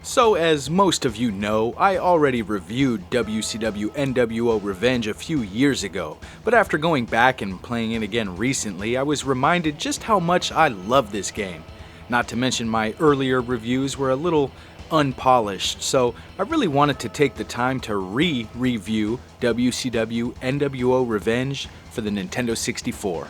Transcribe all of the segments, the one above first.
So as most of you know, I already reviewed WCW nWo Revenge a few years ago, but after going back and playing it again recently, I was reminded just how much I love this game. Not to mention my earlier reviews were a little unpolished, so I really wanted to take the time to re-review WCW nWo Revenge for the Nintendo 64.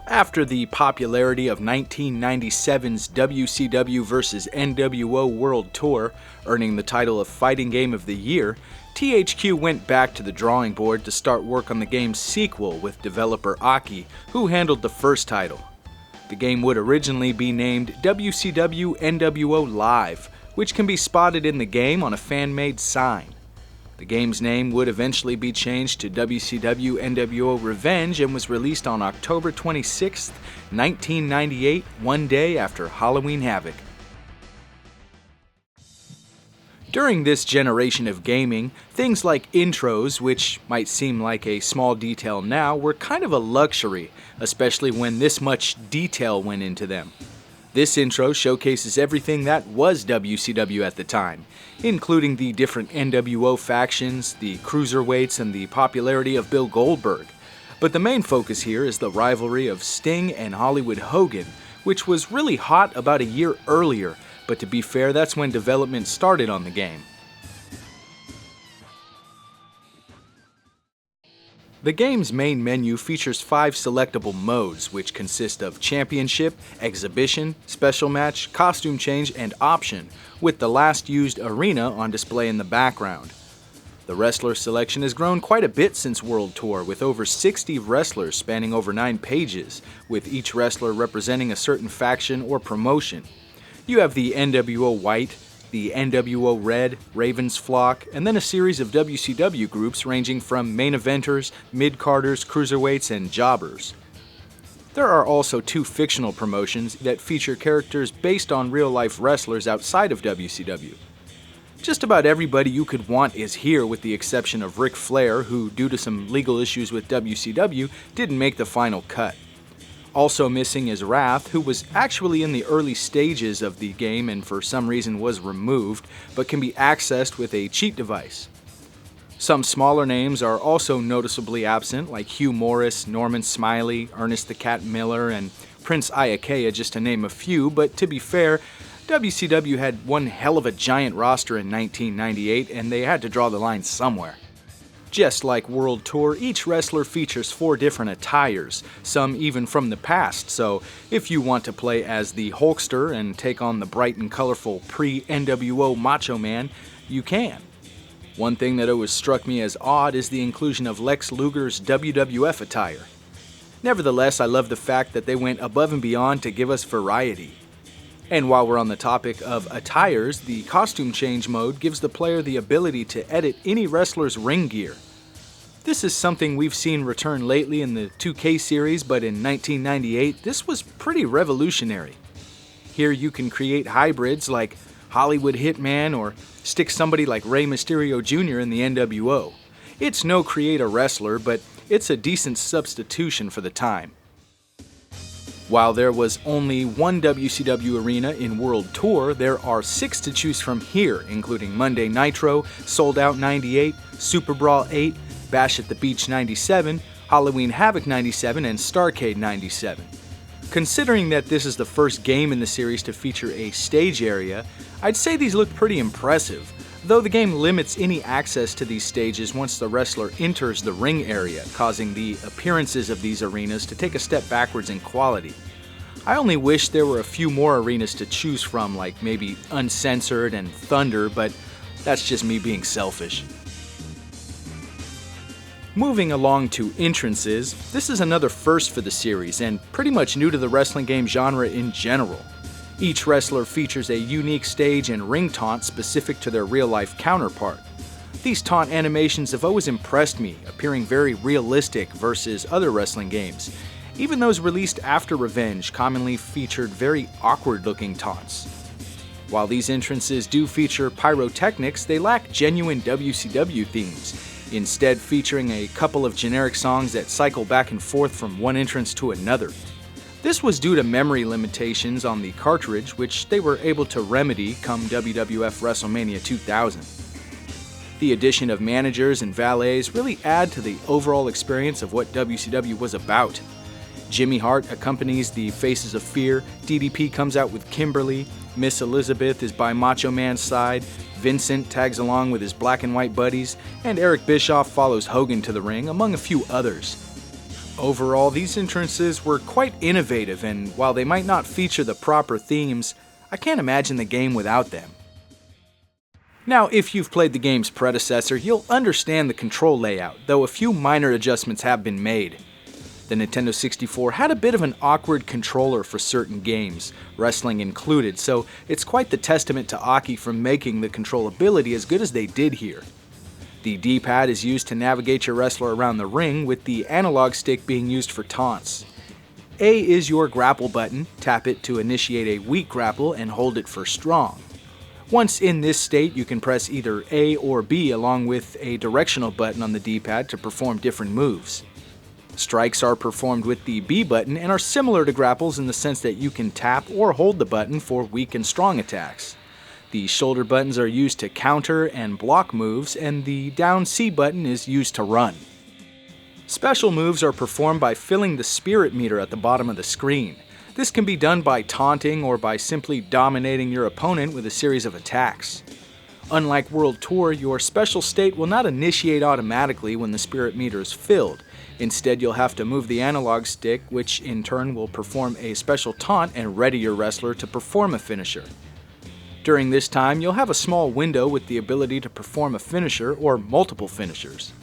After the popularity of 1997's WCW vs. nWo World Tour, earning the title of Fighting Game of the Year, THQ went back to the drawing board to start work on the game's sequel with developer Aki, who handled the first title. The game would originally be named WCW nWo Live, which can be spotted in the game on a fan-made sign. The game's name would eventually be changed to WCW nWo Revenge and was released on October 26, 1998, one day after Halloween Havoc. During this generation of gaming, things like intros, which might seem like a small detail now, were kind of a luxury, especially when this much detail went into them. This intro showcases everything that was WCW at the time, including the different nWo factions, the cruiserweights, and the popularity of Bill Goldberg. But the main focus here is the rivalry of Sting and Hollywood Hogan, which was really hot about a year earlier, but to be fair, that's when development started on the game. The game's main menu features 5 selectable modes, which consist of Championship, Exhibition, Special Match, Costume Change, and Option, with the last used arena on display in the background. The wrestler selection has grown quite a bit since World Tour, with over 60 wrestlers spanning over 9 pages, with each wrestler representing a certain faction or promotion. You have the nWo White, the nWo Red, Ravens Flock, and then a series of WCW groups ranging from main eventers, mid-carders, cruiserweights, and jobbers. There are also 2 fictional promotions that feature characters based on real-life wrestlers outside of WCW. Just about everybody you could want is here with the exception of Ric Flair, who, due to some legal issues with WCW, didn't make the final cut. Also missing is Wrath, who was actually in the early stages of the game and for some reason was removed, but can be accessed with a cheat device. Some smaller names are also noticeably absent, like Hugh Morris, Norman Smiley, Ernest the Cat Miller, and Prince Iaukea, just to name a few, but to be fair, WCW had one hell of a giant roster in 1998 and they had to draw the line somewhere. Just like World Tour, each wrestler features 4 different attires, some even from the past, so if you want to play as the Hulkster and take on the bright and colorful pre-nWo Macho Man, you can. One thing that always struck me as odd is the inclusion of Lex Luger's WWF attire. Nevertheless, I love the fact that they went above and beyond to give us variety. And while we're on the topic of attires, the costume change mode gives the player the ability to edit any wrestler's ring gear. This is something we've seen return lately in the 2K series, but in 1998, this was pretty revolutionary. Here you can create hybrids like Hollywood Hitman or stick somebody like Rey Mysterio Jr. in the nWo. It's no create a wrestler, but it's a decent substitution for the time. While there was only one WCW arena in World Tour, there are 6 to choose from here, including Monday Nitro, Sold Out 98, Super Brawl 8, Bash at the Beach 97, Halloween Havoc 97, and Starrcade 97. Considering that this is the first game in the series to feature a stage area, I'd say these look pretty impressive, though the game limits any access to these stages once the wrestler enters the ring area, causing the appearances of these arenas to take a step backwards in quality. I only wish there were a few more arenas to choose from, like maybe Uncensored and Thunder, but that's just me being selfish. Moving along to entrances, this is another first for the series and pretty much new to the wrestling game genre in general. Each wrestler features a unique stage and ring taunt specific to their real-life counterpart. These taunt animations have always impressed me, appearing very realistic versus other wrestling games. Even those released after Revenge commonly featured very awkward-looking taunts. While these entrances do feature pyrotechnics, they lack genuine WCW themes, instead featuring a couple of generic songs that cycle back and forth from one entrance to another. This was due to memory limitations on the cartridge, which they were able to remedy come WWF WrestleMania 2000. The addition of managers and valets really add to the overall experience of what WCW was about. Jimmy Hart accompanies the Faces of Fear, DDP comes out with Kimberly, Miss Elizabeth is by Macho Man's side, Vincent tags along with his black and white buddies, and Eric Bischoff follows Hogan to the ring, among a few others. Overall, these entrances were quite innovative, and while they might not feature the proper themes, I can't imagine the game without them. Now, if you've played the game's predecessor, you'll understand the control layout, though a few minor adjustments have been made. The Nintendo 64 had a bit of an awkward controller for certain games, wrestling included, so it's quite the testament to Aki for making the controllability as good as they did here. The D-pad is used to navigate your wrestler around the ring, with the analog stick being used for taunts. A is your grapple button, tap it to initiate a weak grapple and hold it for strong. Once in this state, you can press either A or B along with a directional button on the D-pad to perform different moves. Strikes are performed with the B button and are similar to grapples in the sense that you can tap or hold the button for weak and strong attacks. The shoulder buttons are used to counter and block moves, and the down C button is used to run. Special moves are performed by filling the spirit meter at the bottom of the screen. This can be done by taunting or by simply dominating your opponent with a series of attacks. Unlike World Tour, your special state will not initiate automatically when the spirit meter is filled. Instead, you'll have to move the analog stick, which in turn will perform a special taunt and ready your wrestler to perform a finisher. During this time, you'll have a small window with the ability to perform a finisher or multiple finishers.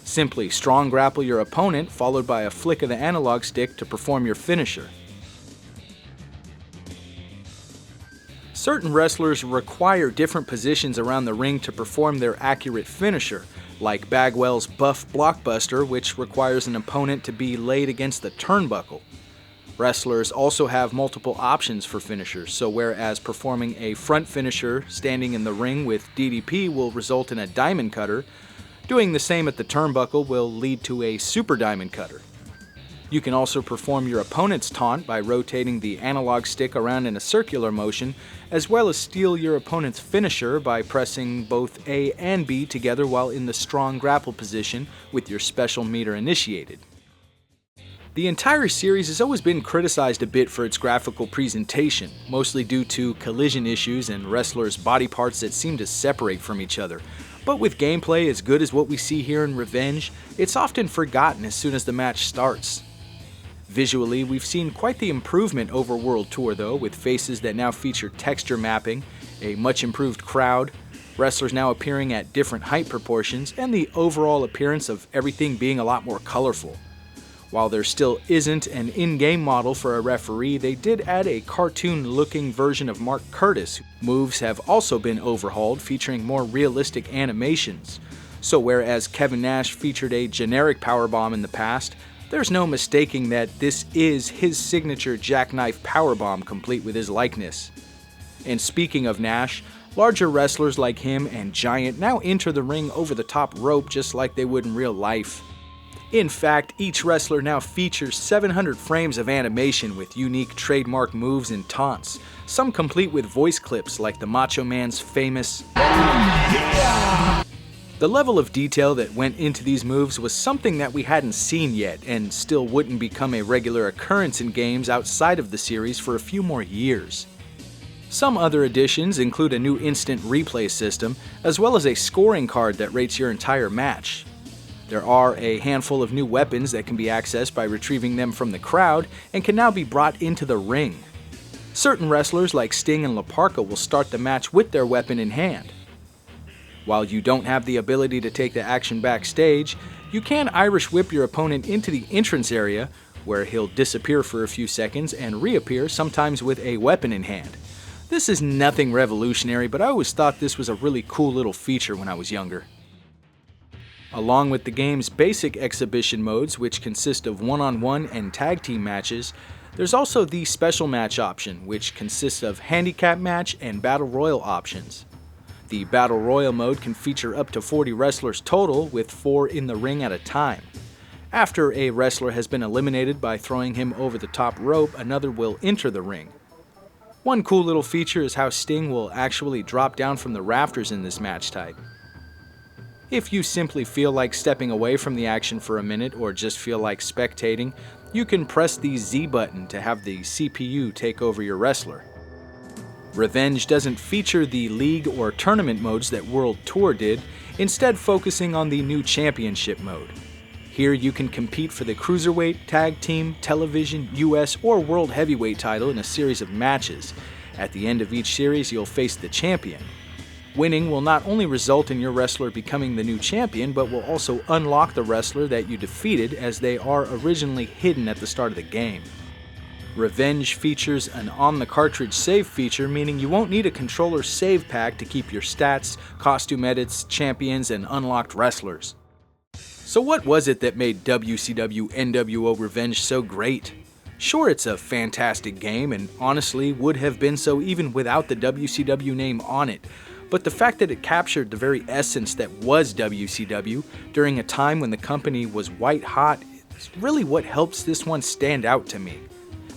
Simply strong grapple your opponent, followed by a flick of the analog stick to perform your finisher. Certain wrestlers require different positions around the ring to perform their accurate finisher, like Bagwell's Buff Blockbuster, which requires an opponent to be laid against the turnbuckle. Wrestlers also have multiple options for finishers, so whereas performing a front finisher standing in the ring with DDP will result in a diamond cutter, doing the same at the turnbuckle will lead to a super diamond cutter. You can also perform your opponent's taunt by rotating the analog stick around in a circular motion, as well as steal your opponent's finisher by pressing both A and B together while in the strong grapple position with your special meter initiated. The entire series has always been criticized a bit for its graphical presentation, mostly due to collision issues and wrestlers' body parts that seem to separate from each other. But with gameplay as good as what we see here in Revenge, it's often forgotten as soon as the match starts. Visually, we've seen quite the improvement over World Tour though, with faces that now feature texture mapping, a much improved crowd, wrestlers now appearing at different height proportions, and the overall appearance of everything being a lot more colorful. While there still isn't an in-game model for a referee, they did add a cartoon-looking version of Mark Curtis. Moves have also been overhauled, featuring more realistic animations. So whereas Kevin Nash featured a generic powerbomb in the past, there's no mistaking that this is his signature jackknife powerbomb complete with his likeness. And speaking of Nash, larger wrestlers like him and Giant now enter the ring over the top rope just like they would in real life. In fact, each wrestler now features 700 frames of animation with unique trademark moves and taunts, some complete with voice clips like the Macho Man's famous The level of detail that went into these moves was something that we hadn't seen yet and still wouldn't become a regular occurrence in games outside of the series for a few more years. Some other additions include a new instant replay system, as well as a scoring card that rates your entire match. There are a handful of new weapons that can be accessed by retrieving them from the crowd and can now be brought into the ring. Certain wrestlers like Sting and La Parka will start the match with their weapon in hand. While you don't have the ability to take the action backstage, you can Irish whip your opponent into the entrance area, where he'll disappear for a few seconds and reappear, sometimes with a weapon in hand. This is nothing revolutionary, but I always thought this was a really cool little feature when I was younger. Along with the game's basic exhibition modes, which consist of one-on-one and tag team matches, there's also the special match option, which consists of handicap match and battle royal options. The battle royal mode can feature up to 40 wrestlers total, with 4 in the ring at a time. After a wrestler has been eliminated by throwing him over the top rope, another will enter the ring. One cool little feature is how Sting will actually drop down from the rafters in this match type. If you simply feel like stepping away from the action for a minute or just feel like spectating, you can press the Z button to have the CPU take over your wrestler. Revenge doesn't feature the league or tournament modes that World Tour did, instead focusing on the new championship mode. Here you can compete for the Cruiserweight, Tag Team, Television, US, or World Heavyweight title in a series of matches. At the end of each series, you'll face the champion. Winning will not only result in your wrestler becoming the new champion, but will also unlock the wrestler that you defeated, as they are originally hidden at the start of the game. Revenge features an on-the-cartridge save feature, meaning you won't need a controller save pack to keep your stats, costume edits, champions, and unlocked wrestlers. So what was it that made WCW nWo Revenge so great? Sure, it's a fantastic game, and honestly would have been so even without the WCW name on it, but the fact that it captured the very essence that was WCW during a time when the company was white hot is really what helps this one stand out to me.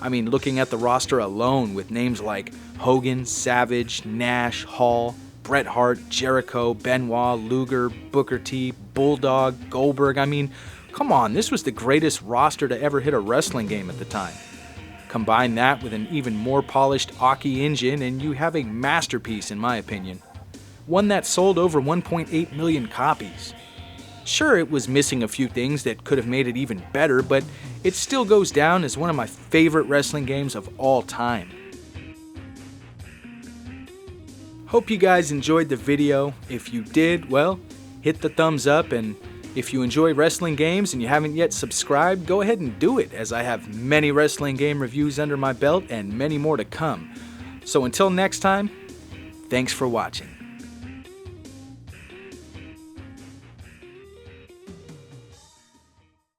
I mean, looking at the roster alone with names like Hogan, Savage, Nash, Hall, Bret Hart, Jericho, Benoit, Luger, Booker T, Bulldog, Goldberg, I mean, come on, this was the greatest roster to ever hit a wrestling game at the time. Combine that with an even more polished Aki engine and you have a masterpiece in my opinion. One that sold over 1.8 million copies. Sure, it was missing a few things that could have made it even better, but it still goes down as one of my favorite wrestling games of all time. Hope you guys enjoyed the video. If you did, well, hit the thumbs up, and if you enjoy wrestling games and you haven't yet subscribed, go ahead and do it, as I have many wrestling game reviews under my belt and many more to come. So until next time, thanks for watching.